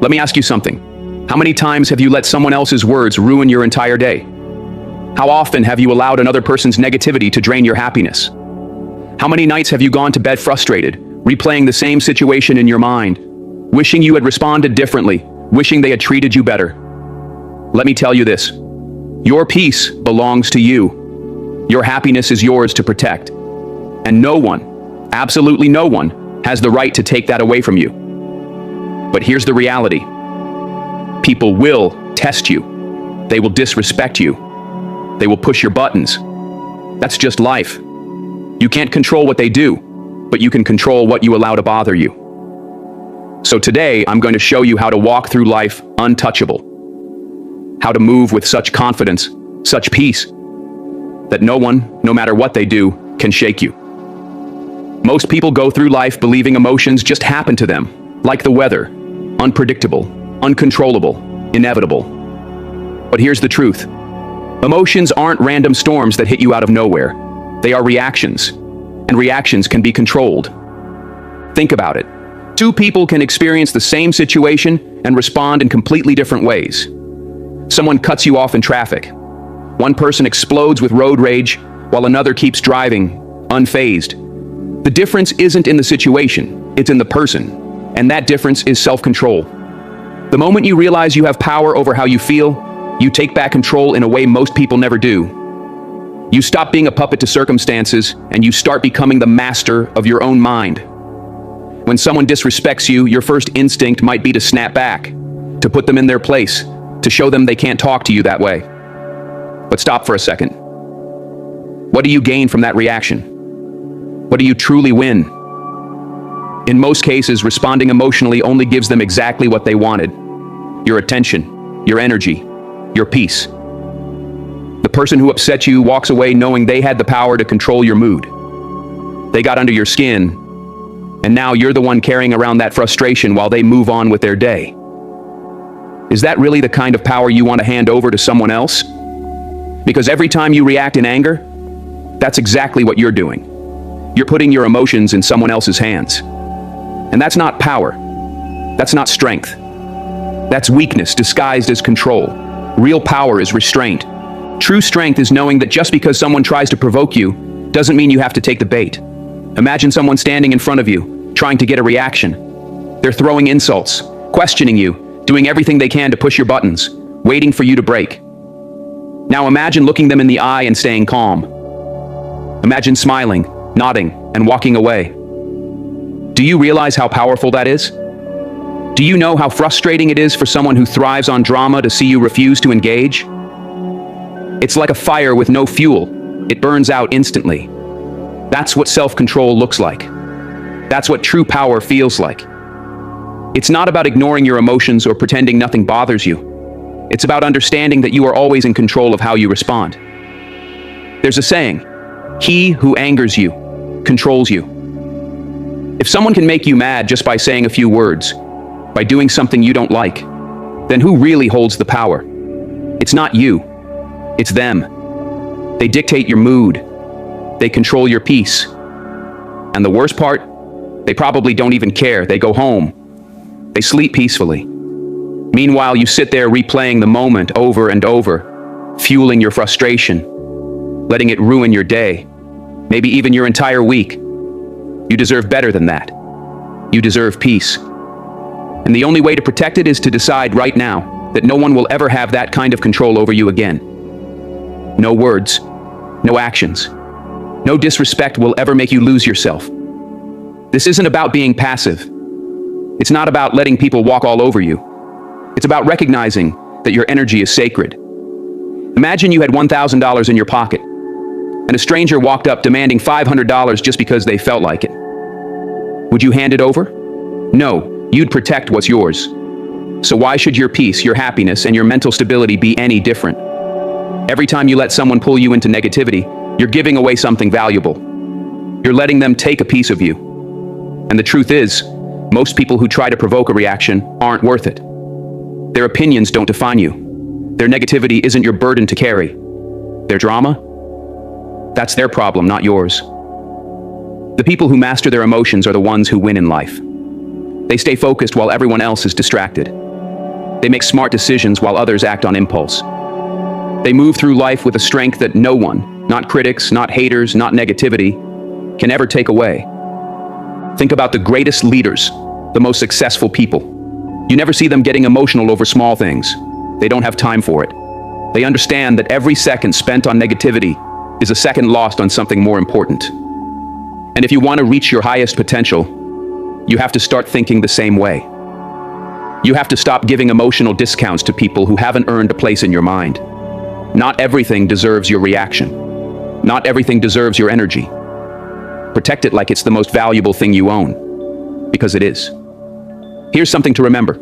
Let me ask you something. How many times have you let someone else's words ruin your entire day? How often have you allowed another person's negativity to drain your happiness? How many nights have you gone to bed frustrated, replaying the same situation in your mind, wishing you had responded differently, wishing they had treated you better? Let me tell you this. Your peace belongs to you. Your happiness is yours to protect. And no one, absolutely no one, has the right to take that away from you. But here's the reality. People will test you. They will disrespect you. They will push your buttons. That's just life. You can't control what they do, but you can control what you allow to bother you. So today, I'm going to show you how to walk through life untouchable. How to move with such confidence, such peace, that no one, no matter what they do, can shake you. Most people go through life believing emotions just happen to them, like the weather, unpredictable, uncontrollable, inevitable. But here's the truth. Emotions aren't random storms that hit you out of nowhere. They are reactions, and reactions can be controlled. Think about it. Two people can experience the same situation and respond in completely different ways. Someone cuts you off in traffic. One person explodes with road rage, while another keeps driving, unfazed. The difference isn't in the situation, it's in the person, and that difference is self-control. The moment you realize you have power over how you feel, you take back control in a way most people never do. You stop being a puppet to circumstances, and you start becoming the master of your own mind. When someone disrespects you, your first instinct might be to snap back, to put them in their place, to show them they can't talk to you that way. But stop for a second. What do you gain from that reaction? What do you truly win? In most cases, responding emotionally only gives them exactly what they wanted. Your attention, your energy, your peace. The person who upset you walks away knowing they had the power to control your mood. They got under your skin, and now you're the one carrying around that frustration while they move on with their day. Is that really the kind of power you want to hand over to someone else? Because every time you react in anger, that's exactly what you're doing. You're putting your emotions in someone else's hands. And that's not power. That's not strength. That's weakness disguised as control. Real power is restraint. True strength is knowing that just because someone tries to provoke you, doesn't mean you have to take the bait. Imagine someone standing in front of you, trying to get a reaction. They're throwing insults, questioning you, doing everything they can to push your buttons, waiting for you to break. Now imagine looking them in the eye and staying calm. Imagine smiling, nodding, and walking away. Do you realize how powerful that is? Do you know how frustrating it is for someone who thrives on drama to see you refuse to engage? It's like a fire with no fuel. It burns out instantly. That's what self-control looks like. That's what true power feels like. It's not about ignoring your emotions or pretending nothing bothers you. It's about understanding that you are always in control of how you respond. There's a saying, "He who angers you, controls you." If someone can make you mad just by saying a few words, by doing something you don't like, then who really holds the power? It's not you. It's them. They dictate your mood. They control your peace. And the worst part? They probably don't even care. They go home. They sleep peacefully. Meanwhile, you sit there replaying the moment over and over, fueling your frustration, letting it ruin your day, maybe even your entire week. You deserve better than that. You deserve peace. And the only way to protect it is to decide right now that no one will ever have that kind of control over you again. No words, no actions, no disrespect will ever make you lose yourself. This isn't about being passive. It's not about letting people walk all over you. It's about recognizing that your energy is sacred. Imagine you had $1,000 in your pocket, and a stranger walked up demanding $500 just because they felt like it. Would you hand it over? No, you'd protect what's yours. So why should your peace, your happiness, and your mental stability be any different? Every time you let someone pull you into negativity, you're giving away something valuable. You're letting them take a piece of you. And the truth is, most people who try to provoke a reaction aren't worth it. Their opinions don't define you. Their negativity isn't your burden to carry. Their drama? That's their problem, not yours. The people who master their emotions are the ones who win in life. They stay focused while everyone else is distracted. They make smart decisions while others act on impulse. They move through life with a strength that no one, not critics, not haters, not negativity, can ever take away. Think about the greatest leaders, the most successful people. You never see them getting emotional over small things. They don't have time for it. They understand that every second spent on negativity is a second lost on something more important. And if you want to reach your highest potential, you have to start thinking the same way. You have to stop giving emotional discounts to people who haven't earned a place in your mind. Not everything deserves your reaction. Not everything deserves your energy. Protect it like it's the most valuable thing you own, because it is. Here's something to remember.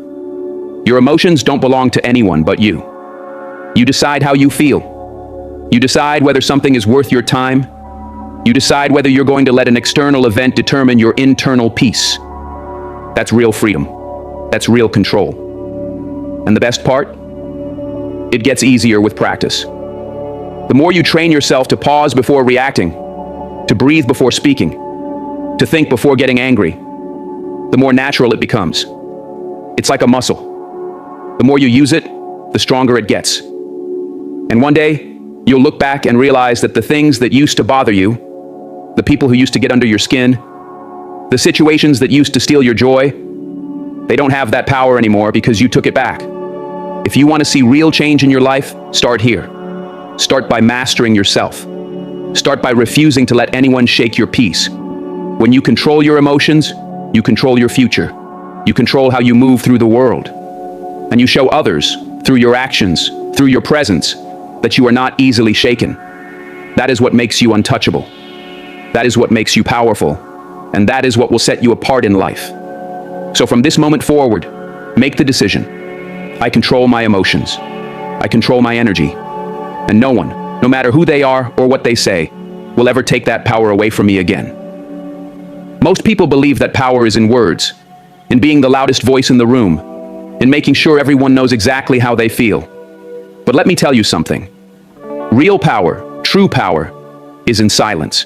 Your emotions don't belong to anyone but you. You decide how you feel. You decide whether something is worth your time. You decide whether you're going to let an external event determine your internal peace. That's real freedom. That's real control. And the best part? It gets easier with practice. The more you train yourself to pause before reacting, to breathe before speaking, to think before getting angry, the more natural it becomes. It's like a muscle. The more you use it, the stronger it gets. And one day, you'll look back and realize that the things that used to bother you, the people who used to get under your skin, the situations that used to steal your joy, they don't have that power anymore because you took it back. If you want to see real change in your life, start here. Start by mastering yourself. Start by refusing to let anyone shake your peace. When you control your emotions, you control your future. You control how you move through the world. And you show others, through your actions, through your presence, that you are not easily shaken. That is what makes you untouchable. That is what makes you powerful. And that is what will set you apart in life. So from this moment forward, make the decision. I control my emotions. I control my energy. And no one, no matter who they are or what they say, will ever take that power away from me again. Most people believe that power is in words, in being the loudest voice in the room, in making sure everyone knows exactly how they feel. But let me tell you something. Real power, true power, is in silence.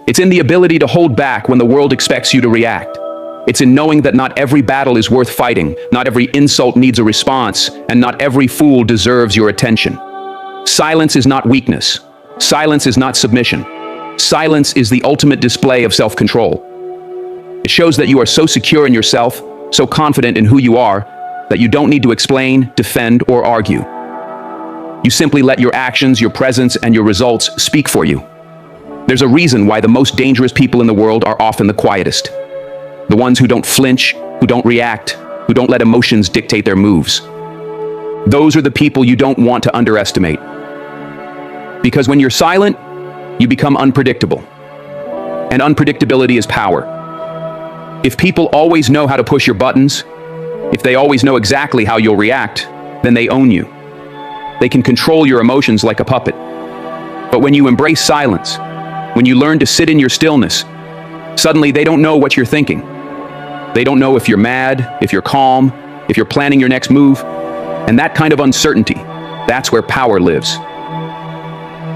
It's in the ability to hold back when the world expects you to react. It's in knowing that not every battle is worth fighting, not every insult needs a response, and not every fool deserves your attention. Silence is not weakness. Silence is not submission. Silence is the ultimate display of self-control. It shows that you are so secure in yourself, so confident in who you are, that you don't need to explain, defend, or argue. You simply let your actions, your presence, and your results speak for you. There's a reason why the most dangerous people in the world are often the quietest. The ones who don't flinch, who don't react, who don't let emotions dictate their moves. Those are the people you don't want to underestimate. Because when you're silent, you become unpredictable. And unpredictability is power. If people always know how to push your buttons, if they always know exactly how you'll react, then they own you. They can control your emotions like a puppet. But when you embrace silence, when you learn to sit in your stillness, suddenly they don't know what you're thinking. They don't know if you're mad, if you're calm, if you're planning your next move. And that kind of uncertainty, that's where power lives.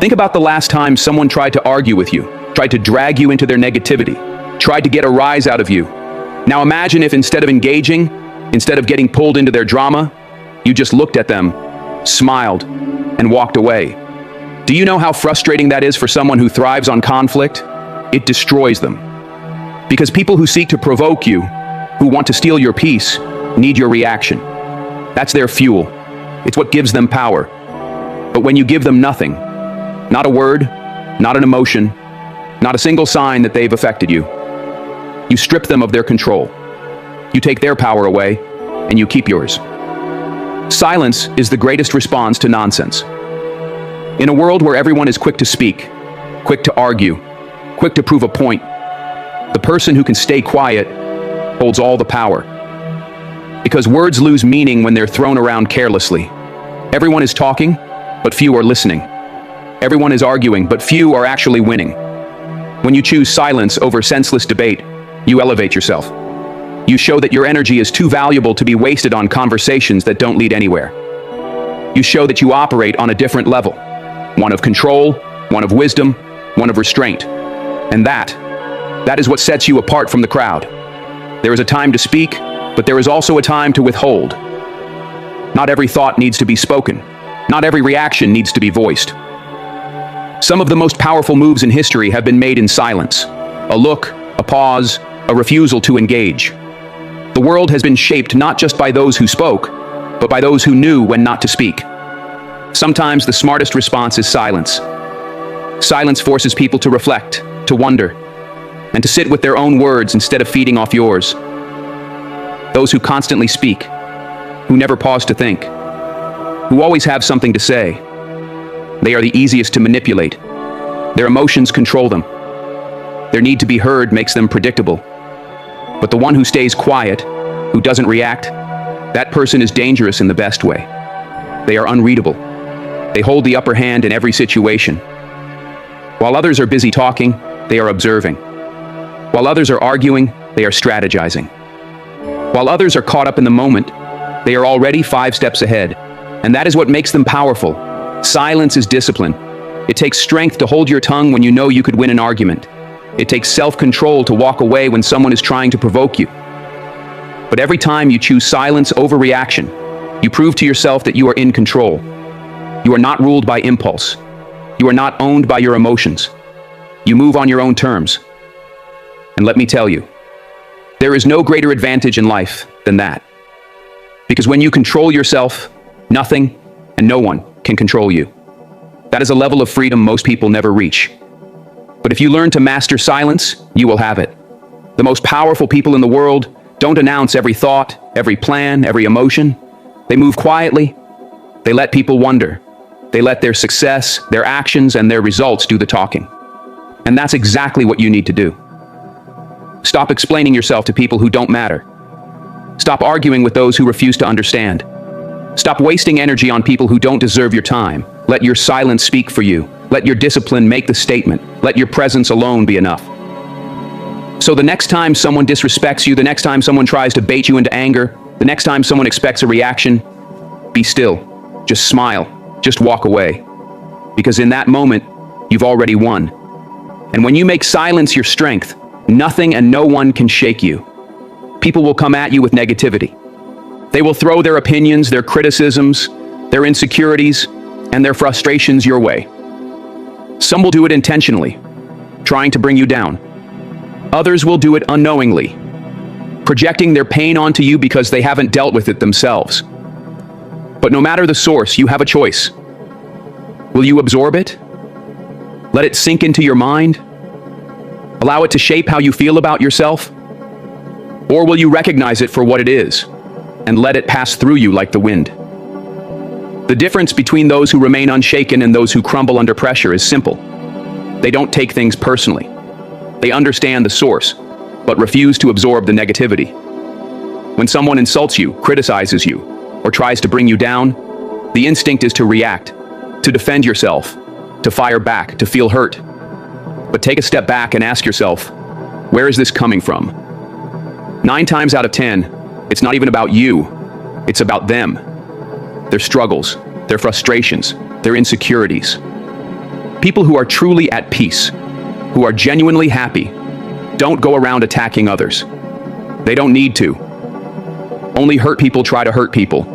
Think about the last time someone tried to argue with you, tried to drag you into their negativity, tried to get a rise out of you. Now imagine if instead of engaging, instead of getting pulled into their drama, you just looked at them, smiled, and walked away. Do you know how frustrating that is for someone who thrives on conflict? It destroys them. Because people who seek to provoke you, who want to steal your peace, need your reaction. That's their fuel. It's what gives them power. But when you give them nothing, not a word, not an emotion, not a single sign that they've affected you, you strip them of their control. You take their power away, and you keep yours. Silence is the greatest response to nonsense. In a world where everyone is quick to speak, quick to argue, quick to prove a point, the person who can stay quiet holds all the power. Because words lose meaning when they're thrown around carelessly. Everyone is talking, but few are listening. Everyone is arguing, but few are actually winning. When you choose silence over senseless debate, you elevate yourself. You show that your energy is too valuable to be wasted on conversations that don't lead anywhere. You show that you operate on a different level. One of control, one of wisdom, one of restraint. And that is what sets you apart from the crowd. There is a time to speak, but there is also a time to withhold. Not every thought needs to be spoken. Not every reaction needs to be voiced. Some of the most powerful moves in history have been made in silence. A look, a pause, a refusal to engage. The world has been shaped not just by those who spoke, but by those who knew when not to speak. Sometimes the smartest response is silence. Silence forces people to reflect, to wonder, and to sit with their own words instead of feeding off yours. Those who constantly speak, who never pause to think, who always have something to say, they are the easiest to manipulate. Their emotions control them. Their need to be heard makes them predictable. But the one who stays quiet, who doesn't react, that person is dangerous in the best way. They are unreadable. They hold the upper hand in every situation. While others are busy talking, they are observing. While others are arguing, they are strategizing. While others are caught up in the moment, they are already 5 steps ahead. And that is what makes them powerful. Silence is discipline. It takes strength to hold your tongue when you know you could win an argument. It takes self-control to walk away when someone is trying to provoke you. But every time you choose silence over reaction, you prove to yourself that you are in control. You are not ruled by impulse. You are not owned by your emotions. You move on your own terms. And let me tell you, there is no greater advantage in life than that. Because when you control yourself, nothing and no one can control you. That is a level of freedom most people never reach. But if you learn to master silence, you will have it. The most powerful people in the world don't announce every thought, every plan, every emotion. They move quietly. They let people wonder. They let their success, their actions, and their results do the talking. And that's exactly what you need to do. Stop explaining yourself to people who don't matter. Stop arguing with those who refuse to understand. Stop wasting energy on people who don't deserve your time. Let your silence speak for you. Let your discipline make the statement. Let your presence alone be enough. So the next time someone disrespects you, the next time someone tries to bait you into anger, the next time someone expects a reaction, be still. Just smile. Just walk away. Because in that moment, you've already won. And when you make silence your strength, nothing and no one can shake you. People will come at you with negativity. They will throw their opinions, their criticisms, their insecurities, and their frustrations your way. Some will do it intentionally, trying to bring you down. Others will do it unknowingly, projecting their pain onto you because they haven't dealt with it themselves. But no matter the source, you have a choice. Will you absorb it? Let it sink into your mind? Allow it to shape how you feel about yourself? Or will you recognize it for what it is and let it pass through you like the wind? The difference between those who remain unshaken and those who crumble under pressure is simple. They don't take things personally. They understand the source, but refuse to absorb the negativity. When someone insults you, criticizes you, or tries to bring you down, the instinct is to react, to defend yourself, to fire back, to feel hurt. But take a step back and ask yourself, where is this coming from? 9 times out of 10, it's not even about you. It's about them. Their struggles, their frustrations, their insecurities. People who are truly at peace, who are genuinely happy, don't go around attacking others. They don't need to. Only hurt people try to hurt people.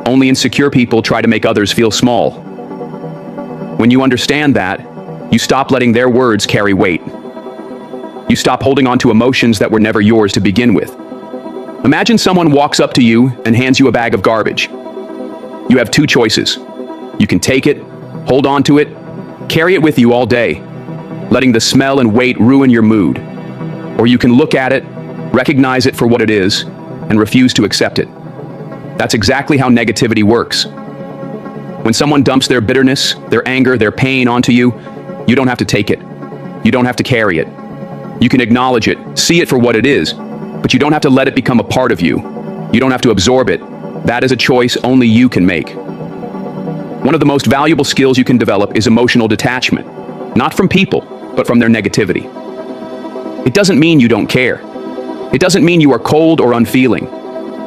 Only insecure people try to make others feel small. When you understand that, you stop letting their words carry weight. You stop holding on to emotions that were never yours to begin with. Imagine someone walks up to you and hands you a bag of garbage. You have 2 choices. You can take it, hold on to it, carry it with you all day, letting the smell and weight ruin your mood. Or you can look at it, recognize it for what it is, and refuse to accept it. That's exactly how negativity works. When someone dumps their bitterness, their anger, their pain onto you, you don't have to take it. You don't have to carry it. You can acknowledge it, see it for what it is, but you don't have to let it become a part of you. You don't have to absorb it. That is a choice only you can make. One of the most valuable skills you can develop is emotional detachment, not from people, but from their negativity. It doesn't mean you don't care. It doesn't mean you are cold or unfeeling.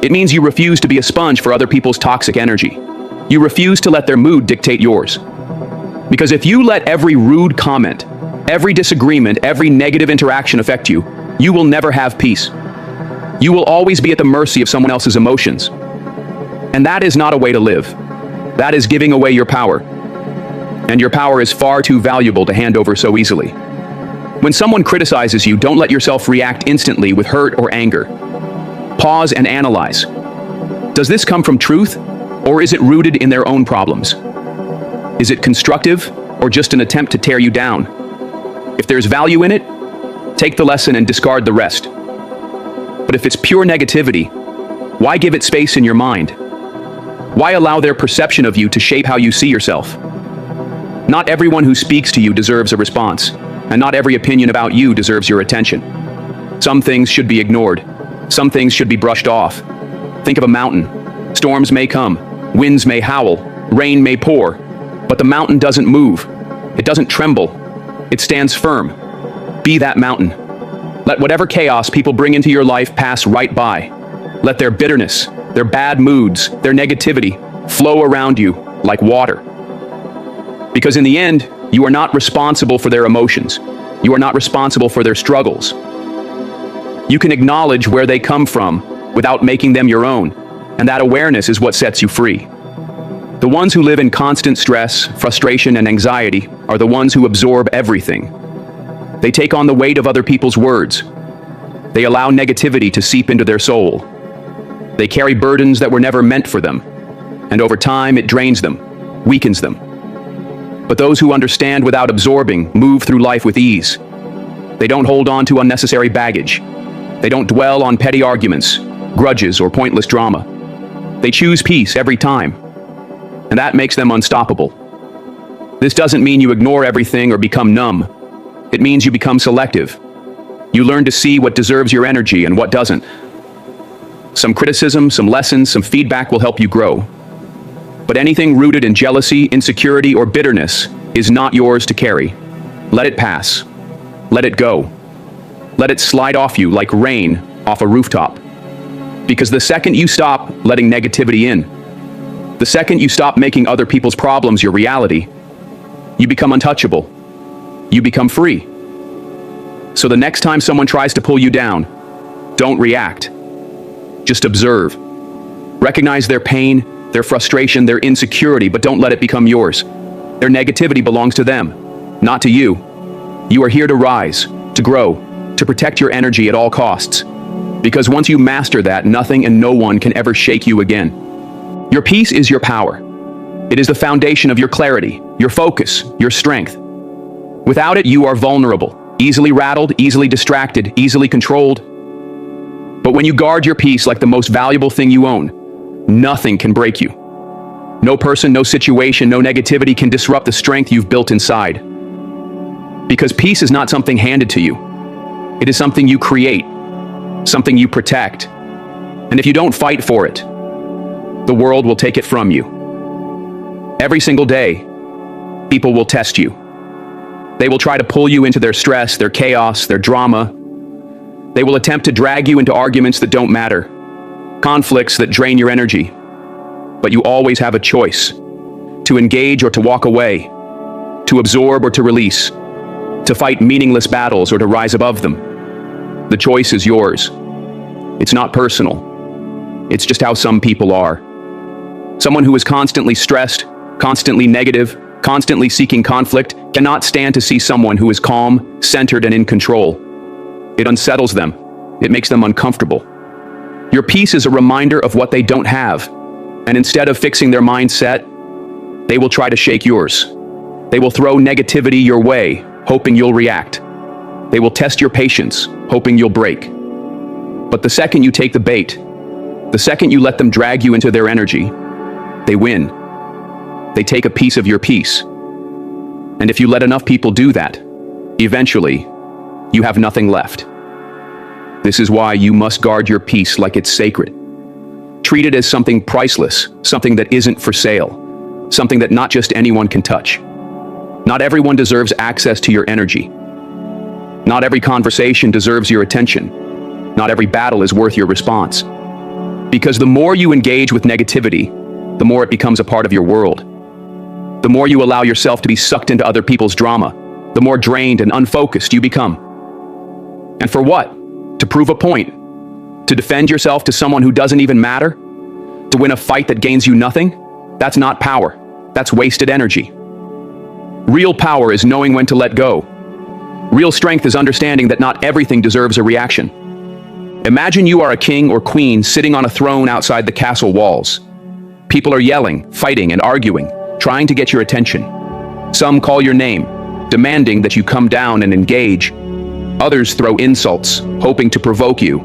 It means you refuse to be a sponge for other people's toxic energy. You refuse to let their mood dictate yours. Because if you let every rude comment, every disagreement, every negative interaction affect you, you will never have peace. You will always be at the mercy of someone else's emotions. And that is not a way to live. That is giving away your power. And your power is far too valuable to hand over so easily. When someone criticizes you, don't let yourself react instantly with hurt or anger. Pause and analyze. Does this come from truth, or is it rooted in their own problems? Is it constructive, or just an attempt to tear you down? If there's value in it, take the lesson and discard the rest. But if it's pure negativity, why give it space in your mind? Why allow their perception of you to shape how you see yourself? Not everyone who speaks to you deserves a response, and not every opinion about you deserves your attention. Some things should be ignored. Some things should be brushed off. Think of a mountain. Storms may come, winds may howl, rain may pour, but the mountain doesn't move. It doesn't tremble. It stands firm. Be that mountain. Let whatever chaos people bring into your life pass right by. Let their bitterness, their bad moods, their negativity flow around you like water. Because in the end, you are not responsible for their emotions. You are not responsible for their struggles. You can acknowledge where they come from without making them your own, and that awareness is what sets you free. The ones who live in constant stress, frustration, and anxiety are the ones who absorb everything. They take on the weight of other people's words. They allow negativity to seep into their soul. They carry burdens that were never meant for them, and over time it drains them, weakens them. But those who understand without absorbing move through life with ease. They don't hold on to unnecessary baggage. They don't dwell on petty arguments, grudges, or pointless drama. They choose peace every time, and that makes them unstoppable. This doesn't mean you ignore everything or become numb. It means you become selective. You learn to see what deserves your energy and what doesn't. Some criticism, some lessons, some feedback will help you grow. But anything rooted in jealousy, insecurity, or bitterness is not yours to carry. Let it pass. Let it go. Let it slide off you like rain off a rooftop. Because the second you stop letting negativity in, the second you stop making other people's problems your reality, you become untouchable. You become free. So the next time someone tries to pull you down, don't react. Just observe. Recognize their pain, their frustration, their insecurity, but don't let it become yours. Their negativity belongs to them, not to you. You are here to rise, to grow, to protect your energy at all costs. Because once you master that, nothing and no one can ever shake you again. Your peace is your power. It is the foundation of your clarity, your focus, your strength. Without it, you are vulnerable, easily rattled, easily distracted, easily controlled. But when you guard your peace like the most valuable thing you own, nothing can break you. No person, no situation, no negativity can disrupt the strength you've built inside. Because peace is not something handed to you. It is something you create, something you protect. And if you don't fight for it, the world will take it from you. Every single day, people will test you. They will try to pull you into their stress, their chaos, their drama. They will attempt to drag you into arguments that don't matter, conflicts that drain your energy. But you always have a choice: to engage or to walk away, to absorb or to release, to fight meaningless battles or to rise above them. The choice is yours. It's not personal. It's just how some people are. Someone who is constantly stressed, constantly negative, constantly seeking conflict cannot stand to see someone who is calm, centered, and in control. It unsettles them. It makes them uncomfortable. Your peace is a reminder of what they don't have, and instead of fixing their mindset, they will try to shake yours. They will throw negativity your way, hoping you'll react. They will test your patience, hoping you'll break. But the second you take the bait, the second you let them drag you into their energy, they win. They take a piece of your peace. And if you let enough people do that, eventually, you have nothing left. This is why you must guard your peace like it's sacred. Treat it as something priceless, something that isn't for sale, something that not just anyone can touch. Not everyone deserves access to your energy. Not every conversation deserves your attention. Not every battle is worth your response. Because the more you engage with negativity, the more it becomes a part of your world. The more you allow yourself to be sucked into other people's drama, the more drained and unfocused you become. And for what? To prove a point? To defend yourself to someone who doesn't even matter? To win a fight that gains you nothing? That's not power. That's wasted energy. Real power is knowing when to let go. Real strength is understanding that not everything deserves a reaction. Imagine you are a king or queen sitting on a throne outside the castle walls. People are yelling, fighting, and arguing, trying to get your attention. Some call your name, demanding that you come down and engage. Others throw insults, hoping to provoke you.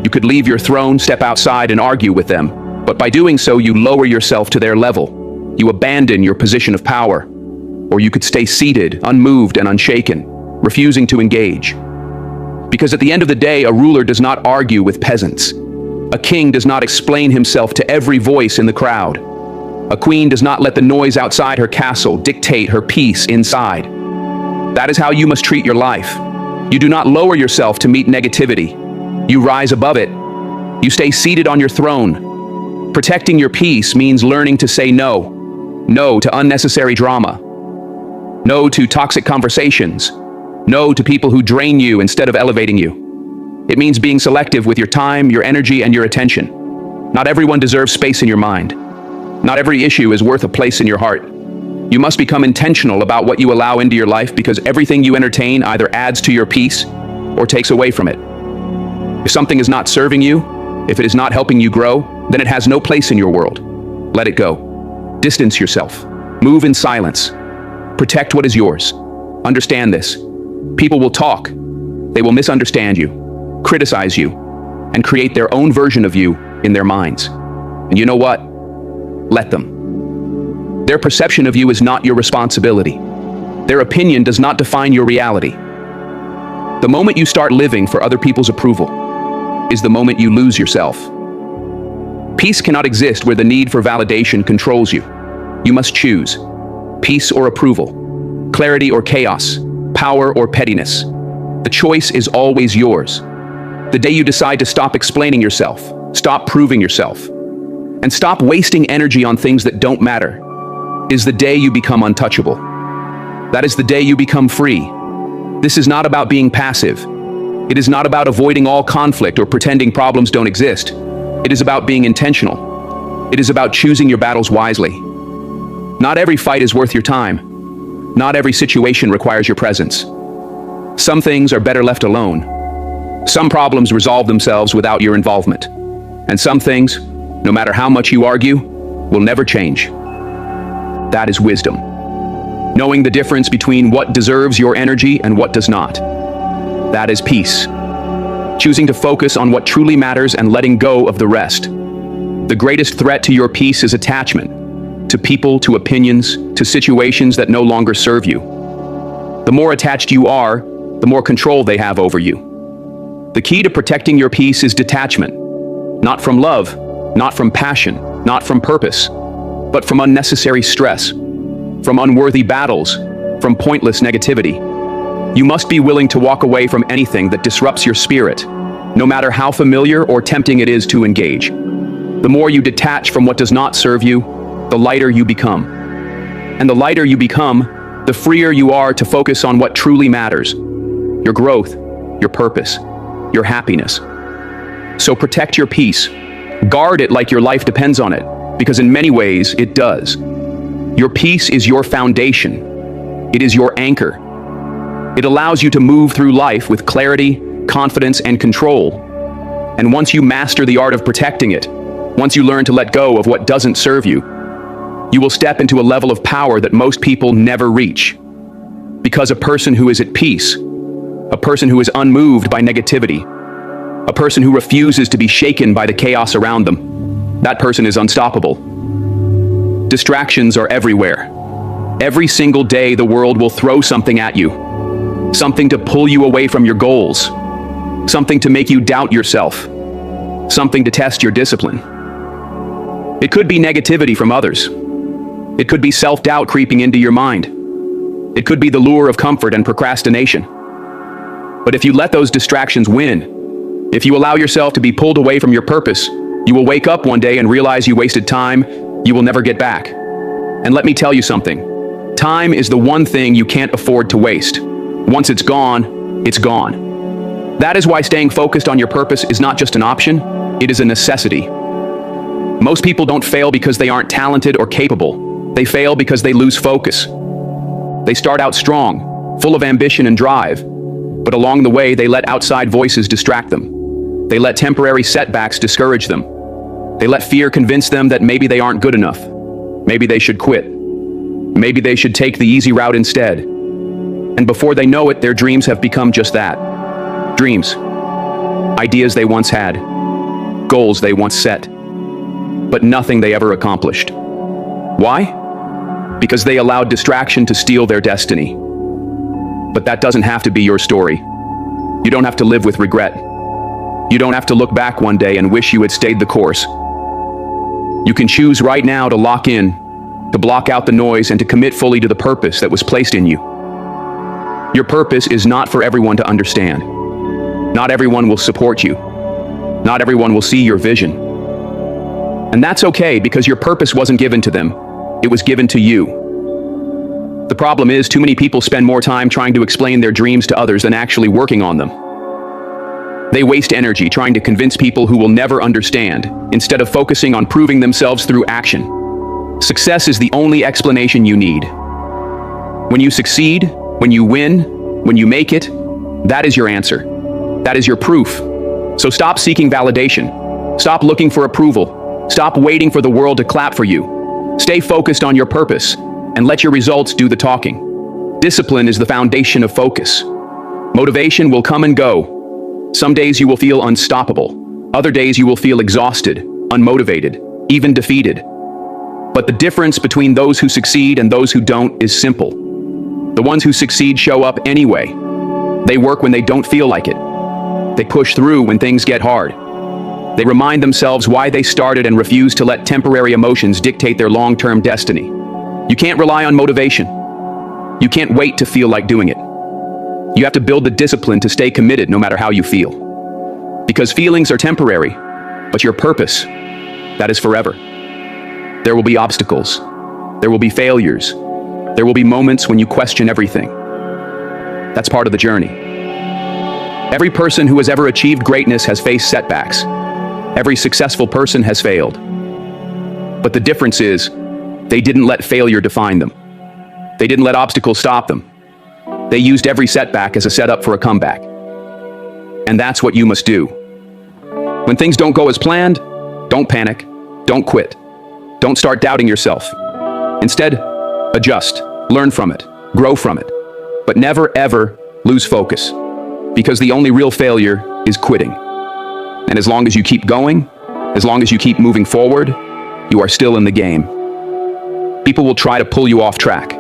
You could leave your throne, step outside, and argue with them, but by doing so, you lower yourself to their level. You abandon your position of power. Or you could stay seated, unmoved and unshaken, refusing to engage. Because at the end of the day, a ruler does not argue with peasants. A king does not explain himself to every voice in the crowd. A queen does not let the noise outside her castle dictate her peace inside. That is how you must treat your life. You do not lower yourself to meet negativity. You rise above it. You stay seated on your throne. Protecting your peace means learning to say no. No to unnecessary drama. No to toxic conversations. No to people who drain you instead of elevating you. It means being selective with your time, your energy, and your attention. Not everyone deserves space in your mind. Not every issue is worth a place in your heart. You must become intentional about what you allow into your life, because everything you entertain either adds to your peace or takes away from it. If something is not serving you, if it is not helping you grow, then it has no place in your world. Let it go. Distance yourself. Move in silence. Protect what is yours. Understand this. People will talk. They will misunderstand you, criticize you, and create their own version of you in their minds. And you know what? Let them. Their perception of you is not your responsibility. Their opinion does not define your reality. The moment you start living for other people's approval is the moment you lose yourself. Peace cannot exist where the need for validation controls you. You must choose peace or approval, clarity or chaos, power or pettiness. The choice is always yours. The day you decide to stop explaining yourself, stop proving yourself, and stop wasting energy on things that don't matter, is the day you become untouchable. That is the day you become free. This is not about being passive. It is not about avoiding all conflict or pretending problems don't exist. It is about being intentional. It is about choosing your battles wisely. Not every fight is worth your time. Not every situation requires your presence. Some things are better left alone. Some problems resolve themselves without your involvement. And some things, no matter how much you argue, will never change. That is wisdom. Knowing the difference between what deserves your energy and what does not. That is peace. Choosing to focus on what truly matters and letting go of the rest. The greatest threat to your peace is attachment. To people, to opinions, to situations that no longer serve you. The more attached you are, the more control they have over you. The key to protecting your peace is detachment. Not from love, not from passion, not from purpose, but from unnecessary stress, from unworthy battles, from pointless negativity. You must be willing to walk away from anything that disrupts your spirit, no matter how familiar or tempting it is to engage. The more you detach from what does not serve you, the lighter you become. And the lighter you become, the freer you are to focus on what truly matters. Your growth, your purpose, your happiness. So protect your peace. Guard it like your life depends on it, because in many ways it does. Your peace is your foundation. It is your anchor. It allows you to move through life with clarity, confidence, and control. And once you master the art of protecting it, once you learn to let go of what doesn't serve you, you will step into a level of power that most people never reach. Because a person who is at peace, a person who is unmoved by negativity, a person who refuses to be shaken by the chaos around them, that person is unstoppable. Distractions are everywhere. Every single day the world will throw something at you. Something to pull you away from your goals. Something to make you doubt yourself. Something to test your discipline. It could be negativity from others. It could be self-doubt creeping into your mind. It could be the lure of comfort and procrastination. But if you let those distractions win, if you allow yourself to be pulled away from your purpose, you will wake up one day and realize you wasted time you will never get back. And let me tell you something. Time is the one thing you can't afford to waste. Once it's gone, it's gone. That is why staying focused on your purpose is not just an option, it is a necessity. Most people don't fail because they aren't talented or capable. They fail because they lose focus. They start out strong, full of ambition and drive, but along the way they let outside voices distract them. They let temporary setbacks discourage them. They let fear convince them that maybe they aren't good enough. Maybe they should quit. Maybe they should take the easy route instead. And before they know it, their dreams have become just that. Dreams. Ideas they once had. Goals they once set. But nothing they ever accomplished. Why? Because they allowed distraction to steal their destiny. But that doesn't have to be your story. You don't have to live with regret. You don't have to look back one day and wish you had stayed the course. You can choose right now to lock in, to block out the noise, and to commit fully to the purpose that was placed in you. Your purpose is not for everyone to understand. Not everyone will support you. Not everyone will see your vision. And that's okay, because your purpose wasn't given to them. It was given to you. The problem is, too many people spend more time trying to explain their dreams to others than actually working on them. They waste energy trying to convince people who will never understand, instead of focusing on proving themselves through action. Success is the only explanation you need. When you succeed, when you win, when you make it, that is your answer. That is your proof. So stop seeking validation. Stop looking for approval. Stop waiting for the world to clap for you. Stay focused on your purpose and let your results do the talking. Discipline is the foundation of focus. Motivation will come and go. Some days you will feel unstoppable. Other days you will feel exhausted, unmotivated, even defeated. But the difference between those who succeed and those who don't is simple. The ones who succeed show up anyway. They work when they don't feel like it. They push through when things get hard. They remind themselves why they started and refuse to let temporary emotions dictate their long-term destiny. You can't rely on motivation. You can't wait to feel like doing it. You have to build the discipline to stay committed no matter how you feel. Because feelings are temporary, but your purpose, that is forever. There will be obstacles. There will be failures. There will be moments when you question everything. That's part of the journey. Every person who has ever achieved greatness has faced setbacks. Every successful person has failed. But the difference is, they didn't let failure define them. They didn't let obstacles stop them. They used every setback as a setup for a comeback. And that's what you must do. When things don't go as planned, don't panic, don't quit. Don't start doubting yourself. Instead, adjust, learn from it, grow from it. But never, ever lose focus. Because the only real failure is quitting. And as long as you keep going, as long as you keep moving forward, you are still in the game. People will try to pull you off track.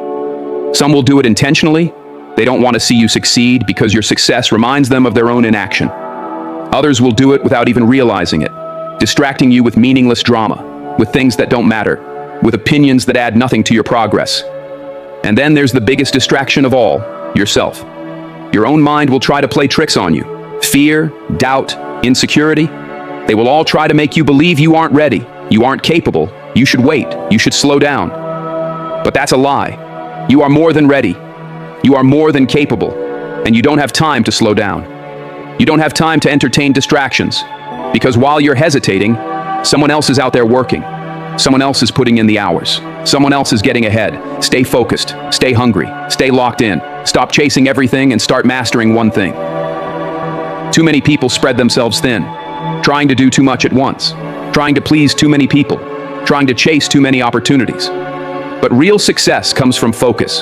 Some will do it intentionally. They don't want to see you succeed because your success reminds them of their own inaction. Others will do it without even realizing it, distracting you with meaningless drama, with things that don't matter, with opinions that add nothing to your progress. And then there's the biggest distraction of all, yourself. Your own mind will try to play tricks on you. Fear, doubt, insecurity. They will all try to make you believe you aren't ready, you aren't capable, you should wait, you should slow down. But that's a lie. You are more than ready. You are more than capable. And you don't have time to slow down. You don't have time to entertain distractions. Because while you're hesitating, someone else is out there working. Someone else is putting in the hours. Someone else is getting ahead. Stay focused. Stay hungry. Stay locked in. Stop chasing everything and start mastering one thing. Too many people spread themselves thin, trying to do too much at once, trying to please too many people, trying to chase too many opportunities. But real success comes from focus,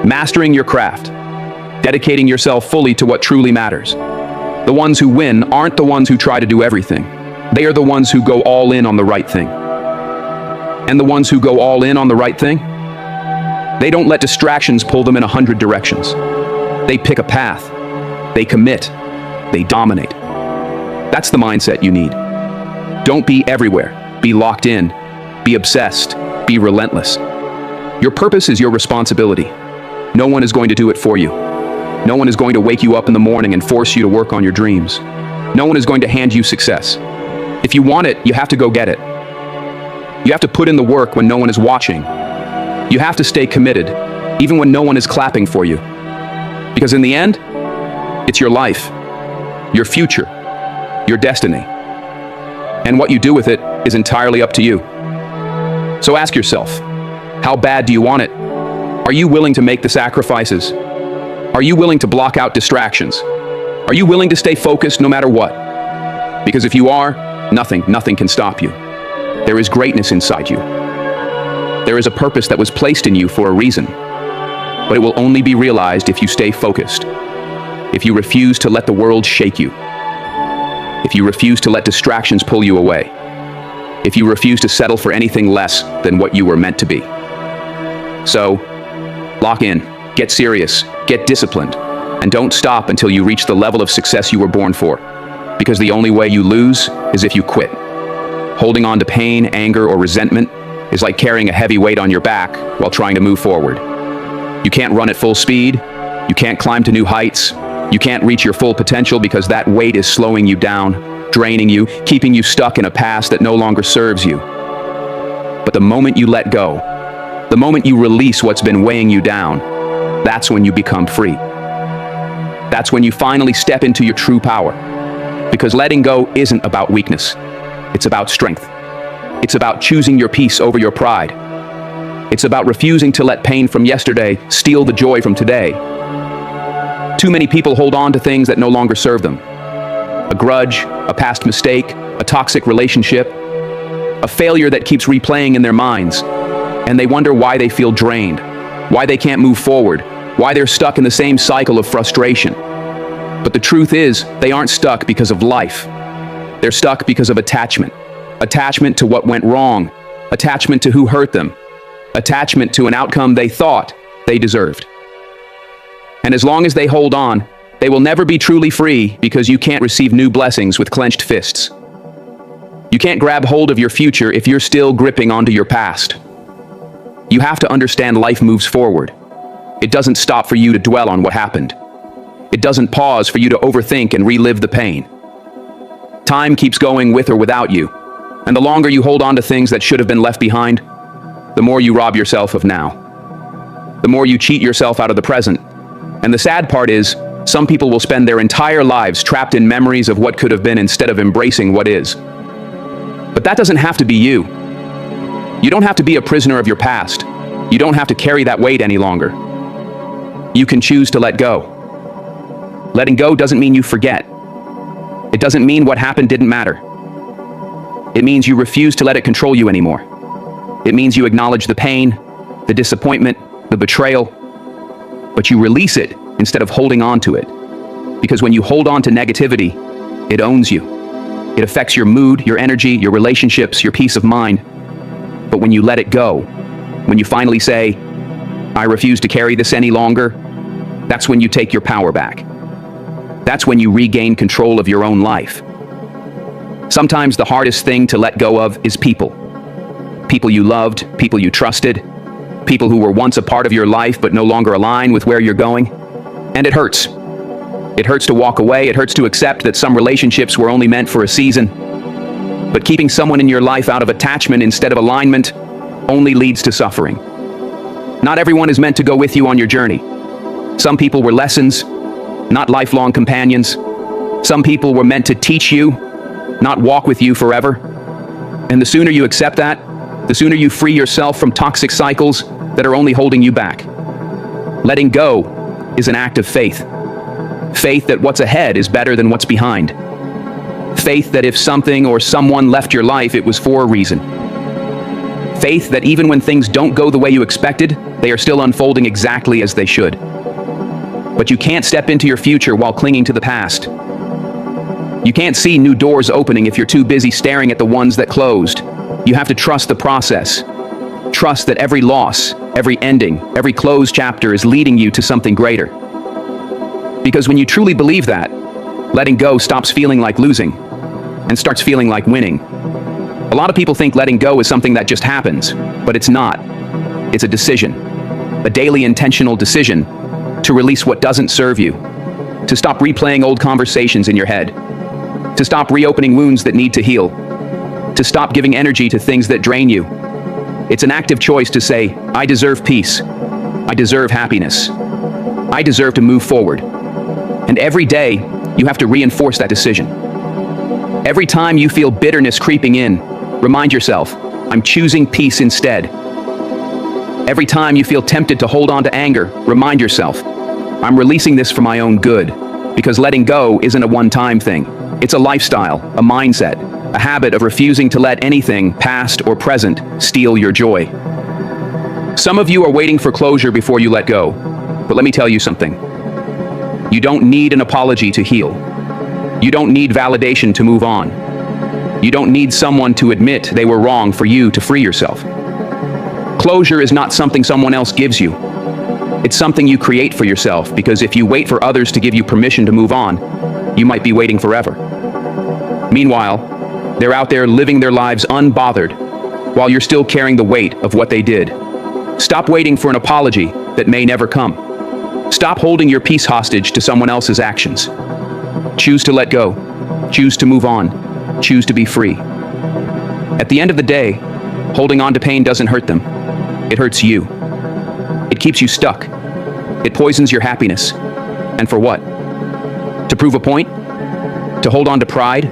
mastering your craft, dedicating yourself fully to what truly matters. The ones who win aren't the ones who try to do everything. They are the ones who go all in on the right thing. And the ones who go all in on the right thing, they don't let distractions pull them in 100 directions. They pick a path. They commit. They dominate. That's the mindset you need. Don't be everywhere. Be locked in. Be obsessed. Be relentless. Your purpose is your responsibility. No one is going to do it for you. No one is going to wake you up in the morning and force you to work on your dreams. No one is going to hand you success. If you want it, you have to go get it. You have to put in the work when no one is watching. You have to stay committed, even when no one is clapping for you. Because in the end, it's your life, your future, your destiny. And what you do with it is entirely up to you. So ask yourself, how bad do you want it? Are you willing to make the sacrifices? Are you willing to block out distractions? Are you willing to stay focused no matter what? Because if you are, nothing can stop you. There is greatness inside you. There is a purpose that was placed in you for a reason. But it will only be realized if you stay focused. If you refuse to let the world shake you. If you refuse to let distractions pull you away. If you refuse to settle for anything less than what you were meant to be. So, lock in, get serious, get disciplined, and don't stop until you reach the level of success you were born for. Because the only way you lose is if you quit. Holding on to pain, anger, or resentment is like carrying a heavy weight on your back while trying to move forward. You can't run at full speed, you can't climb to new heights, you can't reach your full potential because that weight is slowing you down, draining you, keeping you stuck in a past that no longer serves you. But the moment you let go, the moment you release what's been weighing you down, that's when you become free. That's when you finally step into your true power. Because letting go isn't about weakness. It's about strength. It's about choosing your peace over your pride. It's about refusing to let pain from yesterday steal the joy from today. Too many people hold on to things that no longer serve them. A grudge, a past mistake, a toxic relationship, a failure that keeps replaying in their minds. And they wonder why they feel drained, why they can't move forward, why they're stuck in the same cycle of frustration. But the truth is, they aren't stuck because of life. They're stuck because of attachment. Attachment to what went wrong. Attachment to who hurt them. Attachment to an outcome they thought they deserved. And as long as they hold on, they will never be truly free because you can't receive new blessings with clenched fists. You can't grab hold of your future if you're still gripping onto your past. You have to understand life moves forward. It doesn't stop for you to dwell on what happened. It doesn't pause for you to overthink and relive the pain. Time keeps going with or without you, and the longer you hold on to things that should have been left behind, the more you rob yourself of now. The more you cheat yourself out of the present. And the sad part is, some people will spend their entire lives trapped in memories of what could have been instead of embracing what is. But that doesn't have to be you. You don't have to be a prisoner of your past. You don't have to carry that weight any longer. You can choose to let go. Letting go doesn't mean you forget. It doesn't mean what happened didn't matter. It means you refuse to let it control you anymore. It means you acknowledge the pain, the disappointment, the betrayal, but you release it instead of holding on to it. Because when you hold on to negativity, it owns you. It affects your mood, your energy, your relationships, your peace of mind. But when you let it go, when you finally say, I refuse to carry this any longer, that's when you take your power back. That's when you regain control of your own life. Sometimes the hardest thing to let go of is people. People you loved, people you trusted, people who were once a part of your life but no longer align with where you're going. And it hurts. It hurts to walk away. It hurts to accept that some relationships were only meant for a season. But keeping someone in your life out of attachment instead of alignment only leads to suffering. Not everyone is meant to go with you on your journey. Some people were lessons, not lifelong companions. Some people were meant to teach you, not walk with you forever. And the sooner you accept that, the sooner you free yourself from toxic cycles that are only holding you back. Letting go is an act of faith. Faith that what's ahead is better than what's behind. Faith that if something or someone left your life, it was for a reason. Faith that even when things don't go the way you expected, they are still unfolding exactly as they should. But you can't step into your future while clinging to the past. You can't see new doors opening if you're too busy staring at the ones that closed. You have to trust the process. Trust that every loss, every ending, every closed chapter is leading you to something greater. Because when you truly believe that, letting go stops feeling like losing and starts feeling like winning. A lot of people think letting go is something that just happens, but it's not. It's a decision, a daily intentional decision to release what doesn't serve you, to stop replaying old conversations in your head, to stop reopening wounds that need to heal, to stop giving energy to things that drain you. It's an active choice to say, I deserve peace. I deserve happiness. I deserve to move forward. And every day, you have to reinforce that decision. Every time you feel bitterness creeping in, Remind yourself, I'm choosing peace instead. Every time you feel tempted to hold on to anger, remind yourself, I'm releasing this for my own good. Because letting go isn't a one-time thing. It's a lifestyle, a mindset, a habit of refusing to let anything, past or present, steal your joy. Some of you are waiting for closure before you let go. But let me tell you something. You don't need an apology to heal. You don't need validation to move on. You don't need someone to admit they were wrong for you to free yourself. Closure is not something someone else gives you. It's something you create for yourself, because if you wait for others to give you permission to move on, you might be waiting forever. Meanwhile, they're out there living their lives unbothered, while you're still carrying the weight of what they did. Stop waiting for an apology that may never come. Stop holding your peace hostage to someone else's actions. Choose to let go. Choose to move on. Choose to be free. At the end of the day, holding on to pain doesn't hurt them. It hurts you. It keeps you stuck. It poisons your happiness. And for what? To prove a point? To hold on to pride?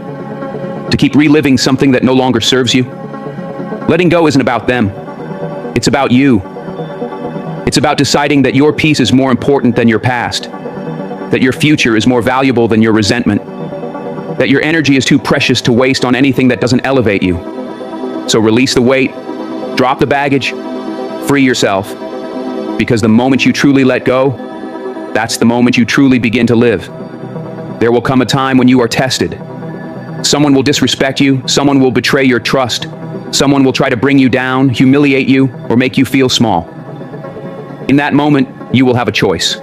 To keep reliving something that no longer serves you? Letting go isn't about them. It's about you. It's about deciding that your peace is more important than your past, that your future is more valuable than your resentment, that your energy is too precious to waste on anything that doesn't elevate you. So release the weight, drop the baggage, free yourself, because the moment you truly let go, that's the moment you truly begin to live. There will come a time when you are tested. Someone will disrespect you, someone will betray your trust, someone will try to bring you down, humiliate you, or make you feel small. In that moment, you will have a choice.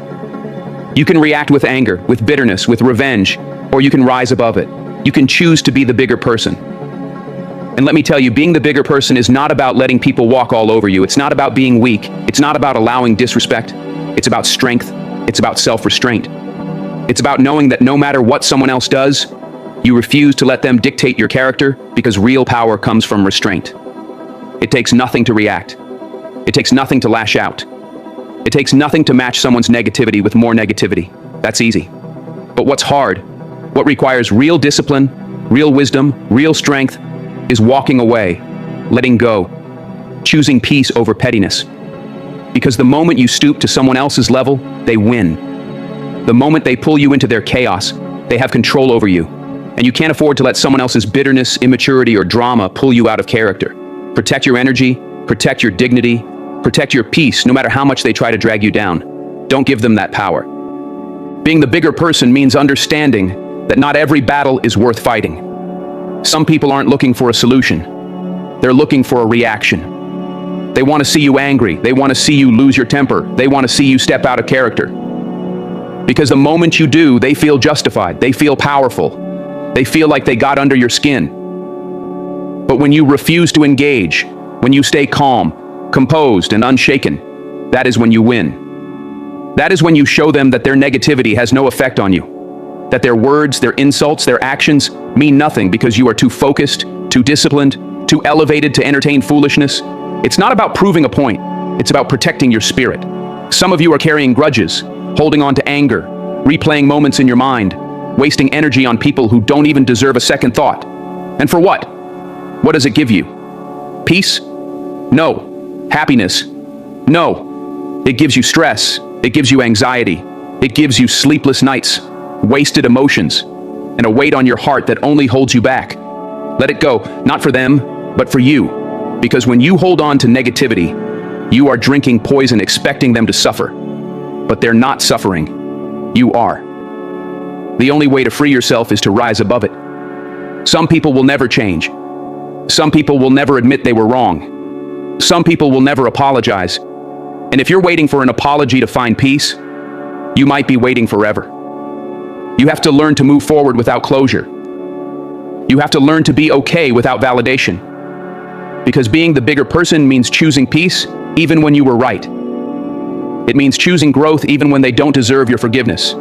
You can react with anger, with bitterness, with revenge, or you can rise above it. You can choose to be the bigger person. And let me tell you, being the bigger person is not about letting people walk all over you. It's not about being weak. It's not about allowing disrespect. It's about strength. It's about self-restraint. It's about knowing that no matter what someone else does, you refuse to let them dictate your character, because real power comes from restraint. It takes nothing to react. It takes nothing to lash out. It takes nothing to match someone's negativity with more negativity. That's easy. But what's hard, what requires real discipline, real wisdom, real strength, is walking away, letting go, choosing peace over pettiness. Because the moment you stoop to someone else's level, they win. The moment they pull you into their chaos, they have control over you. And you can't afford to let someone else's bitterness, immaturity, or drama pull you out of character. Protect your energy, protect your dignity, protect your peace, no matter how much they try to drag you down. Don't give them that power. Being the bigger person means understanding that not every battle is worth fighting. Some people aren't looking for a solution. They're looking for a reaction. They want to see you angry. They want to see you lose your temper. They want to see you step out of character. Because the moment you do, they feel justified. They feel powerful. They feel like they got under your skin. But when you refuse to engage, when you stay calm, composed, and unshaken, that is when you win. That is when you show them that their negativity has no effect on you. That their words, their insults, their actions mean nothing because you are too focused, too disciplined, too elevated to entertain foolishness. It's not about proving a point. It's about protecting your spirit. Some of you are carrying grudges, holding on to anger, replaying moments in your mind, wasting energy on people who don't even deserve a second thought. And for what? What does it give you? Peace? No. Happiness? No. It gives you stress. It gives you anxiety. It gives you sleepless nights, wasted emotions, and a weight on your heart that only holds you back. Let it go, not for them, but for you. Because when you hold on to negativity, you are drinking poison expecting them to suffer. But they're not suffering. You are. The only way to free yourself is to rise above it. Some people will never change. Some people will never admit they were wrong. Some people will never apologize. And if you're waiting for an apology to find peace, you might be waiting forever. You have to learn to move forward without closure. You have to learn to be okay without validation. Because being the bigger person means choosing peace even when you were right. It means choosing growth even when they don't deserve your forgiveness.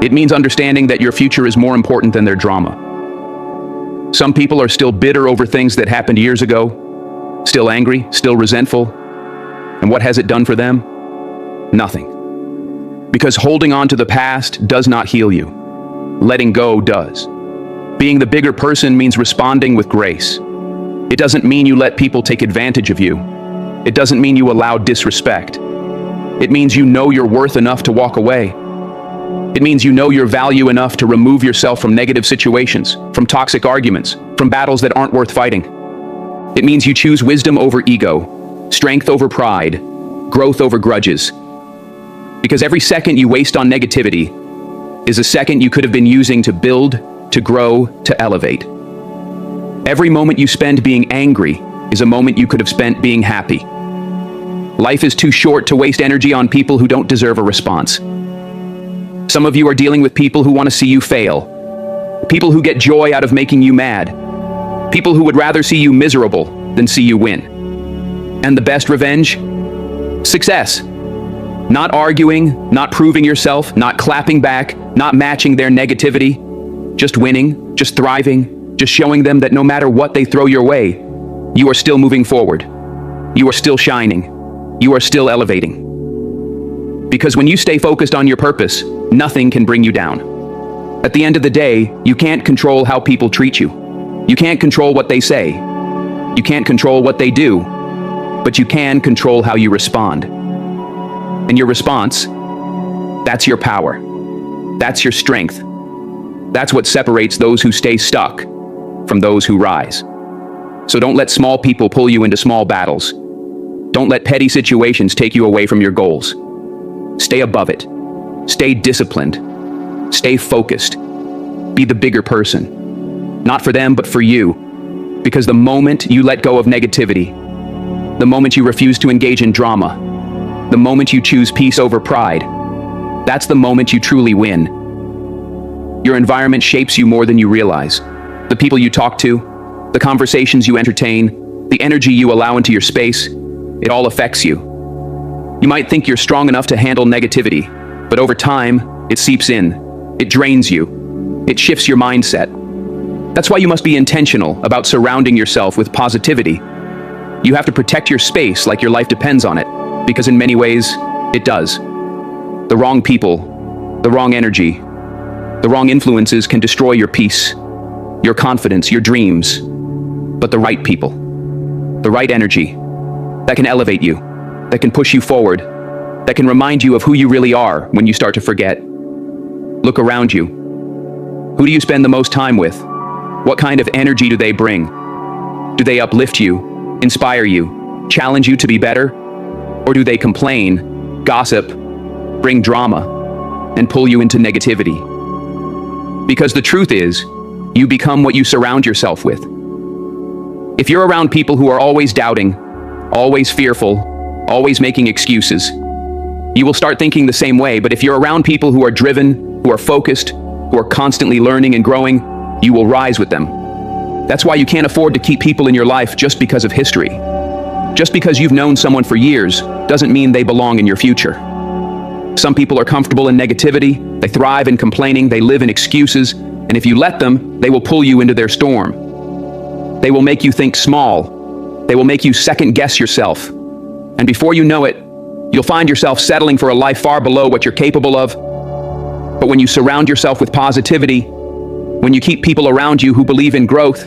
It means understanding that your future is more important than their drama. Some people are still bitter over things that happened years ago, still angry, still resentful. And what has it done for them? Nothing. Because holding on to the past does not heal you. Letting go does. Being the bigger person means responding with grace. It doesn't mean you let people take advantage of you. It doesn't mean you allow disrespect. It means you know your worth enough to walk away. It means you know your value enough to remove yourself from negative situations, from toxic arguments, from battles that aren't worth fighting. It means you choose wisdom over ego, strength over pride, growth over grudges. Because every second you waste on negativity is a second you could have been using to build, to grow, to elevate. Every moment you spend being angry is a moment you could have spent being happy. Life is too short to waste energy on people who don't deserve a response. Some of you are dealing with people who want to see you fail, people who get joy out of making you mad, people who would rather see you miserable than see you win. And the best revenge? Success. Not arguing, not proving yourself, not clapping back, not matching their negativity, just winning, just thriving, just showing them that no matter what they throw your way, you are still moving forward. You are still shining. You are still elevating. Because when you stay focused on your purpose, nothing can bring you down. At the end of the day, you can't control how people treat you. You can't control what they say. You can't control what they do. But you can control how you respond. And your response, that's your power. That's your strength. That's what separates those who stay stuck from those who rise. So don't let small people pull you into small battles. Don't let petty situations take you away from your goals. Stay above it. Stay disciplined. Stay focused. Be the bigger person. Not for them, but for you. Because the moment you let go of negativity, the moment you refuse to engage in drama, the moment you choose peace over pride, that's the moment you truly win. Your environment shapes you more than you realize. The people you talk to, the conversations you entertain, the energy you allow into your space, it all affects you. You might think you're strong enough to handle negativity, but over time, it seeps in. It drains you. It shifts your mindset. That's why you must be intentional about surrounding yourself with positivity. You have to protect your space like your life depends on it, because in many ways, it does. The wrong people, the wrong energy, the wrong influences can destroy your peace, your confidence, your dreams. But the right people, the right energy, that can elevate you, that can push you forward, that can remind you of who you really are when you start to forget. Look around you. Who do you spend the most time with? What kind of energy do they bring? Do they uplift you, inspire you, challenge you to be better? Or do they complain, gossip, bring drama, and pull you into negativity? Because the truth is, you become what you surround yourself with. If you're around people who are always doubting, always fearful, always making excuses, you will start thinking the same way. But if you're around people who are driven, who are focused, who are constantly learning and growing, you will rise with them. That's why you can't afford to keep people in your life just because of history. Just because you've known someone for years doesn't mean they belong in your future. Some people are comfortable in negativity, they thrive in complaining, they live in excuses, and if you let them, they will pull you into their storm. They will make you think small. They will make you second-guess yourself. And before you know it, you'll find yourself settling for a life far below what you're capable of. But when you surround yourself with positivity, when you keep people around you who believe in growth,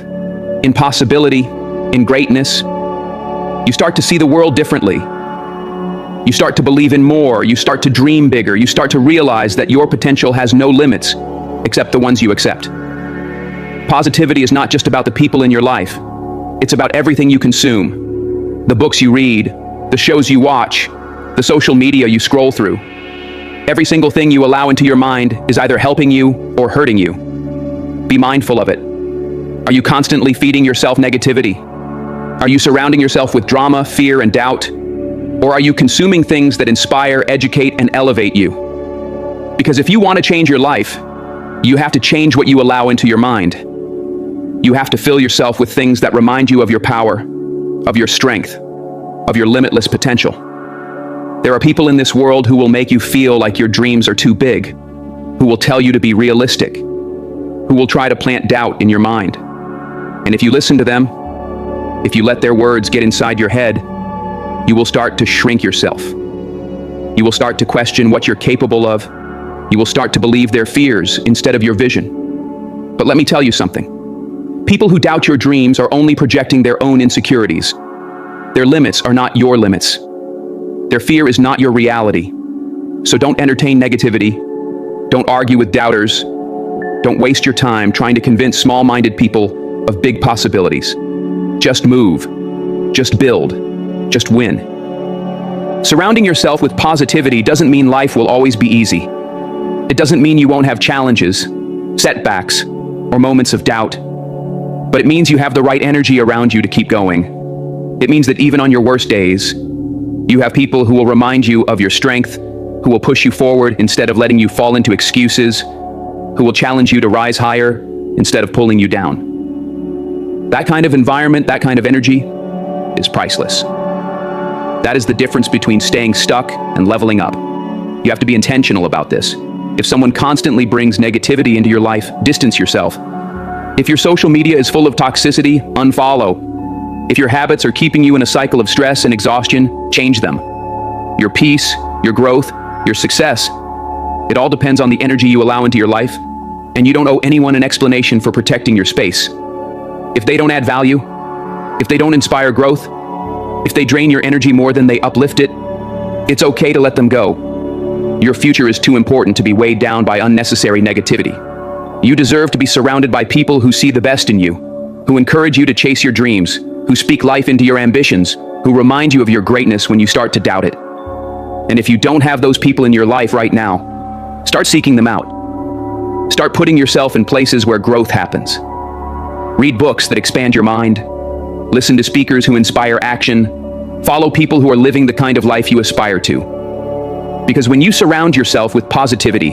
in possibility, in greatness, you start to see the world differently. You start to believe in more. You start to dream bigger. You start to realize that your potential has no limits except the ones you accept. Positivity is not just about the people in your life. It's about everything you consume. The books you read, the shows you watch, the social media you scroll through. Every single thing you allow into your mind is either helping you or hurting you. Be mindful of it. Are you constantly feeding yourself negativity? Are you surrounding yourself with drama, fear, and doubt? Or are you consuming things that inspire, educate, and elevate you? Because if you want to change your life, you have to change what you allow into your mind. You have to fill yourself with things that remind you of your power, of your strength, of your limitless potential. There are people in this world who will make you feel like your dreams are too big, who will tell you to be realistic, who will try to plant doubt in your mind. And if you listen to them, if you let their words get inside your head, you will start to shrink yourself. You will start to question what you're capable of. You will start to believe their fears instead of your vision. But let me tell you something. People who doubt your dreams are only projecting their own insecurities. Their limits are not your limits. Their fear is not your reality. So don't entertain negativity. Don't argue with doubters. Don't waste your time trying to convince small-minded people of big possibilities. Just move. Just build. Just win. Surrounding yourself with positivity doesn't mean life will always be easy. It doesn't mean you won't have challenges, setbacks, or moments of doubt. But it means you have the right energy around you to keep going. It means that even on your worst days, you have people who will remind you of your strength, who will push you forward instead of letting you fall into excuses, who will challenge you to rise higher instead of pulling you down. That kind of environment, that kind of energy is priceless. That is the difference between staying stuck and leveling up. You have to be intentional about this. If someone constantly brings negativity into your life, distance yourself. If your social media is full of toxicity, unfollow. If your habits are keeping you in a cycle of stress and exhaustion, change them. Your peace, your growth, your success, it all depends on the energy you allow into your life, and you don't owe anyone an explanation for protecting your space. If they don't add value, if they don't inspire growth, if they drain your energy more than they uplift it, it's okay to let them go. Your future is too important to be weighed down by unnecessary negativity. You deserve to be surrounded by people who see the best in you, who encourage you to chase your dreams, who speak life into your ambitions, who remind you of your greatness when you start to doubt it. And if you don't have those people in your life right now, start seeking them out. Start putting yourself in places where growth happens. Read books that expand your mind. Listen to speakers who inspire action. Follow people who are living the kind of life you aspire to. Because when you surround yourself with positivity,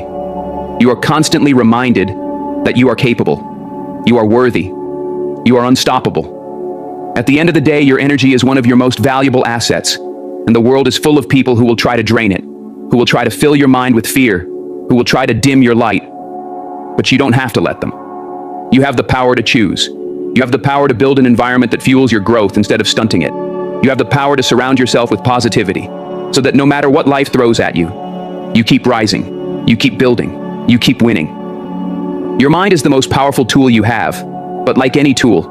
you are constantly reminded that you are capable, you are worthy, you are unstoppable. At the end of the day, your energy is one of your most valuable assets, and the world is full of people who will try to drain it, who will try to fill your mind with fear, who will try to dim your light. But you don't have to let them. You have the power to choose. You have the power to build an environment that fuels your growth instead of stunting it. You have the power to surround yourself with positivity, so that no matter what life throws at you, you keep rising, you keep building, you keep winning. Your mind is the most powerful tool you have, but like any tool,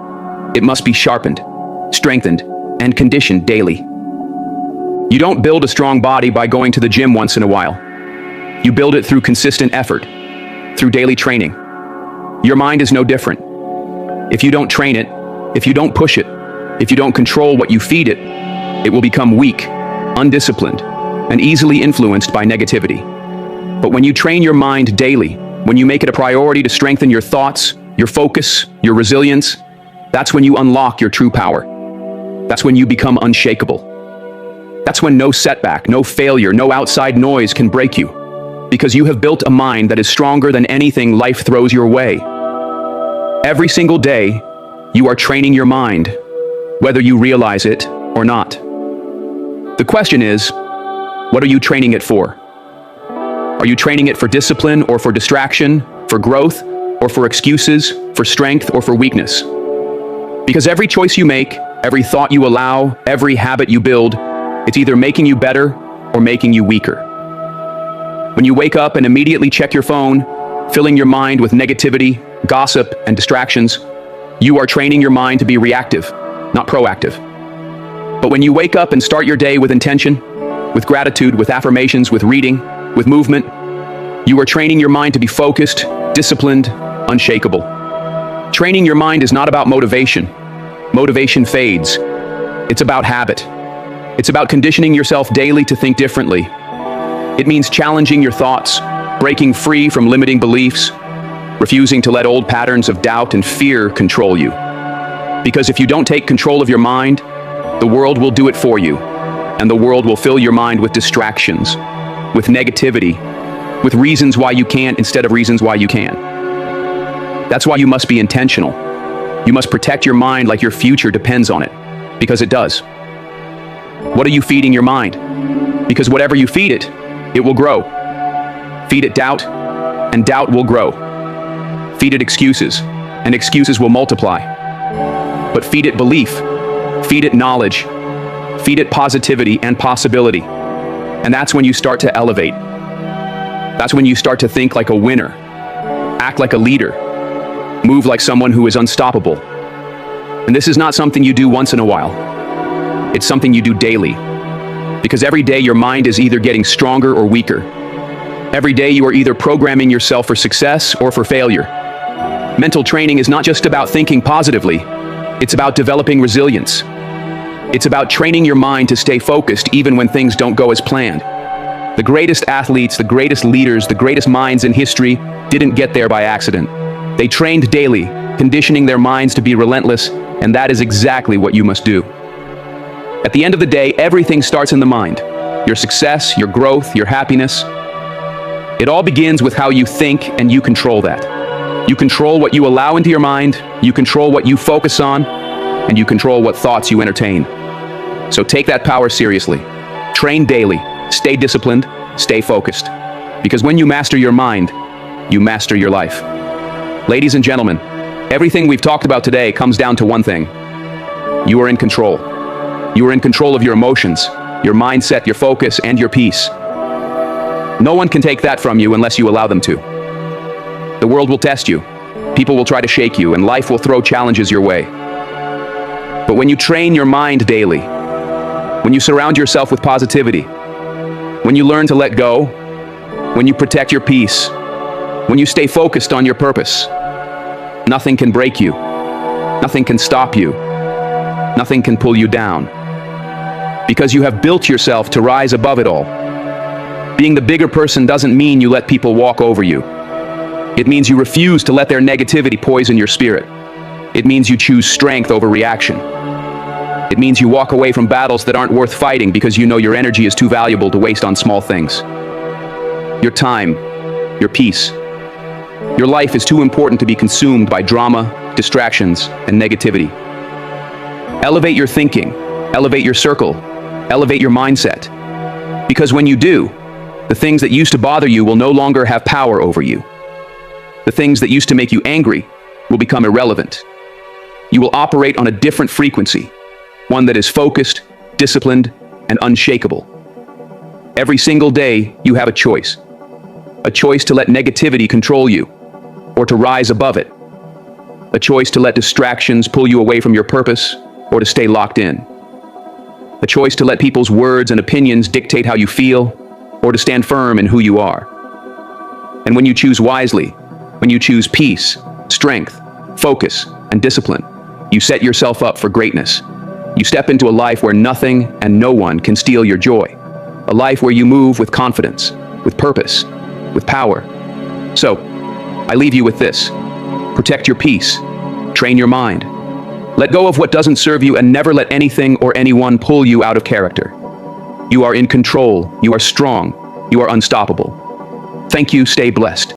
it must be sharpened, strengthened, and conditioned daily. You don't build a strong body by going to the gym once in a while. You build it through consistent effort, through daily training. Your mind is no different. If you don't train it, if you don't push it, if you don't control what you feed it, it will become weak, undisciplined, and easily influenced by negativity. But when you train your mind daily, when you make it a priority to strengthen your thoughts, your focus, your resilience, that's when you unlock your true power. That's when you become unshakable. That's when no setback, no failure, no outside noise can break you, because you have built a mind that is stronger than anything life throws your way. Every single day, you are training your mind, whether you realize it or not. The question is, what are you training it for? Are you training it for discipline or for distraction, for growth or for excuses, for strength or for weakness? Because every choice you make, every thought you allow, every habit you build, it's either making you better or making you weaker. When you wake up and immediately check your phone, filling your mind with negativity, gossip, and distractions, you are training your mind to be reactive, not proactive. But when you wake up and start your day with intention, with gratitude, with affirmations, with reading, with movement, you are training your mind to be focused, disciplined, unshakable. Training your mind is not about motivation. Motivation fades. It's about habit. It's about conditioning yourself daily to think differently. It means challenging your thoughts, breaking free from limiting beliefs, refusing to let old patterns of doubt and fear control you. Because if you don't take control of your mind, the world will do it for you, and the world will fill your mind with distractions, with negativity, with reasons why you can't instead of reasons why you can. That's why you must be intentional. You must protect your mind like your future depends on it, because it does. What are you feeding your mind? Because whatever you feed it, it will grow. Feed it doubt, and doubt will grow. Feed it excuses, and excuses will multiply. But feed it belief, feed it knowledge, feed it positivity and possibility. And that's when you start to elevate. That's when you start to think like a winner, act like a leader, move like someone who is unstoppable, And this is not something you do once in a while. It's something you do daily. Because every day your mind is either getting stronger or weaker. Every day you are either programming yourself for success or for failure. Mental training is not just about thinking positively. It's about developing resilience. It's about training your mind to stay focused even when things don't go as planned. The greatest athletes, the greatest leaders, the greatest minds in history didn't get there by accident. They trained daily, conditioning their minds to be relentless, and that is exactly what you must do. At the end of the day, everything starts in the mind. Your success, your growth, your happiness. It all begins with how you think, and you control that. You control what you allow into your mind, you control what you focus on, and you control what thoughts you entertain. So take that power seriously. Train daily, stay disciplined, stay focused. Because when you master your mind, you master your life. Ladies and gentlemen, everything we've talked about today comes down to one thing. You are in control. You are in control of your emotions, your mindset, your focus, and your peace. No one can take that from you unless you allow them to. The world will test you. People will try to shake you, and life will throw challenges your way. But when you train your mind daily, when you surround yourself with positivity, when you learn to let go, when you protect your peace, when you stay focused on your purpose, nothing can break you. Nothing can stop you. Nothing can pull you down. Because you have built yourself to rise above it all. Being the bigger person doesn't mean you let people walk over you. It means you refuse to let their negativity poison your spirit. It means you choose strength over reaction. It means you walk away from battles that aren't worth fighting because you know your energy is too valuable to waste on small things. Your time, your peace. Your life is too important to be consumed by drama, distractions, and negativity. Elevate your thinking, elevate your circle, elevate your mindset. Because when you do, the things that used to bother you will no longer have power over you. The things that used to make you angry will become irrelevant. You will operate on a different frequency, one that is focused, disciplined, and unshakable. Every single day, you have a choice. A choice to let negativity control you, or to rise above it. A choice to let distractions pull you away from your purpose, or to stay locked in. A choice to let people's words and opinions dictate how you feel, or to stand firm in who you are. And when you choose wisely, when you choose peace, strength, focus, and discipline, you set yourself up for greatness. You step into a life where nothing and no one can steal your joy. A life where you move with confidence, with purpose, with power. So, I leave you with this. Protect your peace. Train your mind. Let go of what doesn't serve you and never let anything or anyone pull you out of character. You are in control. You are strong. You are unstoppable. Thank you. Stay blessed.